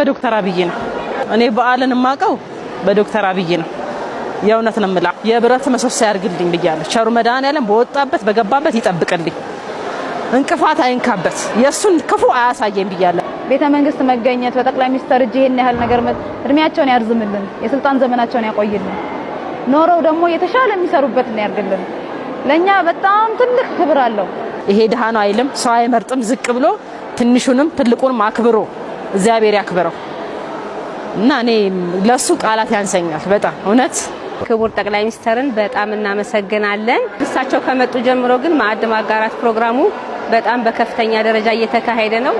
በዶክተር አብይ ነው። እኔ በዓልን ማቀው በዶክተር አብይ ነው። የእውነት ነው የምላ የብረት ምሰሶ ያርግልኝ ብያለሁ። ቸሩ መድኃኒዓለም በወጣበት በገባበት ይጠብቅልኝ፣ እንቅፋት አይንካበት፣ የሱን ክፉ አያሳየኝ ብያለሁ። ቤተ መንግስት መገኘት በጠቅላይ ሚኒስትር እጅ ይሄን ያህል ነገር እድሜያቸውን ያርዝምልን፣ የስልጣን ዘመናቸውን ያቆይልን፣ ኖረው ደግሞ የተሻለ የሚሰሩበት ነው ያርግልን። ለኛ በጣም ትልቅ ክብር አለው። ይሄ ደሃ ነው አይልም፣ ሰው አይመርጥም። ዝቅ ብሎ ትንሹንም ትልቁንም አክብሮ እግዚአብሔር ያክብረው እና እኔ ለሱ ቃላት ያንሰኛል በጣም እውነት። ክቡር ጠቅላይ ሚኒስትርን በጣም እናመሰግናለን። እሳቸው ከመጡ ጀምሮ ግን ማዕድ ማጋራት ፕሮግራሙ በጣም በከፍተኛ ደረጃ እየተካሄደ ነው።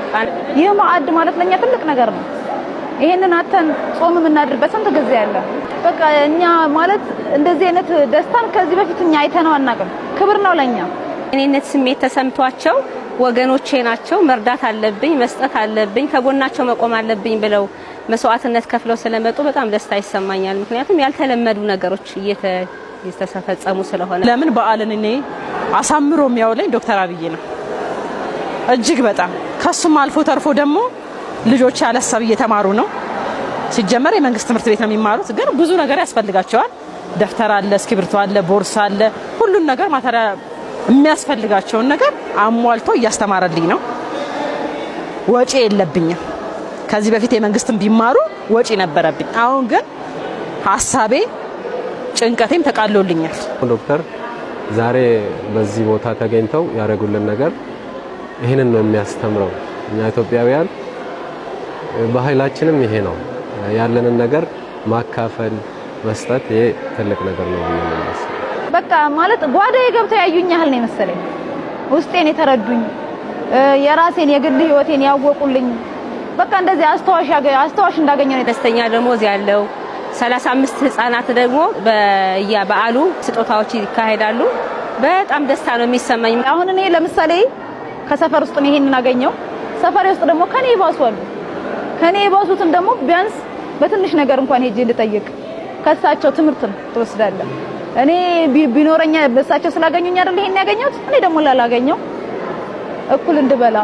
ይህ ማዕድ ማለት ለኛ ትልቅ ነገር ነው። ይሄንን አተን ጾም የምናድርበት ስንት ጊዜ አለ። በቃ እኛ ማለት እንደዚህ አይነት ደስታን ከዚህ በፊት እኛ አይተነው አናውቅም። ክብር ነው ለኛ። እኔነት ስሜት ተሰምቷቸው ወገኖቼ ናቸው፣ መርዳት አለብኝ፣ መስጠት አለብኝ፣ ከጎናቸው መቆም አለብኝ ብለው መስዋዕትነት ከፍለው ስለመጡ በጣም ደስታ ይሰማኛል። ምክንያቱም ያልተለመዱ ነገሮች እየተፈጸሙ ስለሆነ። ለምን በዓልን እኔ አሳምሮ የሚያውለኝ ዶክተር አብይ ነው እጅግ በጣም። ከሱም አልፎ ተርፎ ደግሞ ልጆች ያለሰብ እየተማሩ ነው። ሲጀመር የመንግስት ትምህርት ቤት ነው የሚማሩት፣ ግን ብዙ ነገር ያስፈልጋቸዋል። ደፍተር አለ፣ እስክሪብቶ አለ፣ ቦርሳ አለ፣ ሁሉን ነገር ማተሪያ የሚያስፈልጋቸውን ነገር አሟልቶ እያስተማረልኝ ነው። ወጪ የለብኝም። ከዚህ በፊት የመንግስትን ቢማሩ ወጪ ነበረብኝ። አሁን ግን ሐሳቤ ጭንቀቴም ተቃሎልኛል። ዶክተር ዛሬ በዚህ ቦታ ተገኝተው ያደረጉልን ነገር ይሄንን ነው የሚያስተምረው። እኛ ኢትዮጵያውያን ባህላችንም ይሄ ነው። ያለንን ነገር ማካፈል፣ መስጠት ይሄ ትልቅ ነገር ነው ብዬ ነው የማስበው። በቃ ማለት ጓዳዬ ገብተው ያዩኝ ያህል ነው መሰለኝ። ውስጤን የተረዱኝ፣ የራሴን የግል ህይወቴን ያወቁልኝ፣ በቃ እንደዚህ አስተዋሽ እንዳገኘ ነው። ደስተኛ ደሞዝ ያለው 35 ህፃናት ደግሞ በየበዓሉ ስጦታዎች ይካሄዳሉ። በጣም ደስታ ነው የሚሰማኝ። አሁን እኔ ለምሳሌ ከሰፈር ውስጥ ነው ይሄንን አገኘው። ሰፈር ውስጥ ደግሞ ከኔ ይባሱ አሉ። ከኔ ይባሱትም ደግሞ ቢያንስ በትንሽ ነገር እንኳን ሄጄ ልጠይቅ፣ ከሳቸው ትምህርት ትወስዳለህ። እኔ ቢኖረኛ በሳቸው ስላገኙኝ አይደል ይሄን ያገኘሁት። እኔ ደግሞ ላላገኘው እኩል እንድበላ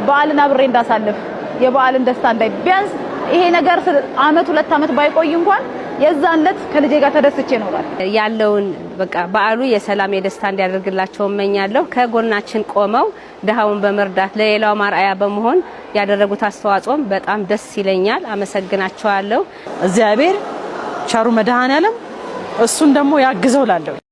በዓልን አብሬ እንዳሳልፍ የበዓልን ደስታ እንዳይ ቢያንስ ይሄ ነገር አመት 2 አመት ባይቆይ እንኳን የዛን ዕለት ከልጄ ጋር ተደስቼ እኖራለሁ። ያለውን በቃ በዓሉ የሰላም የደስታ እንዲያደርግላቸው እመኛለሁ። ከጎናችን ቆመው ደሃውን በመርዳት ለሌላው ማርአያ በመሆን ያደረጉት አስተዋጽኦም በጣም ደስ ይለኛል። አመሰግናቸዋለሁ። እግዚአብሔር ቸሩ መድኃኒዓለም እሱን ደግሞ ያግዘው ላለው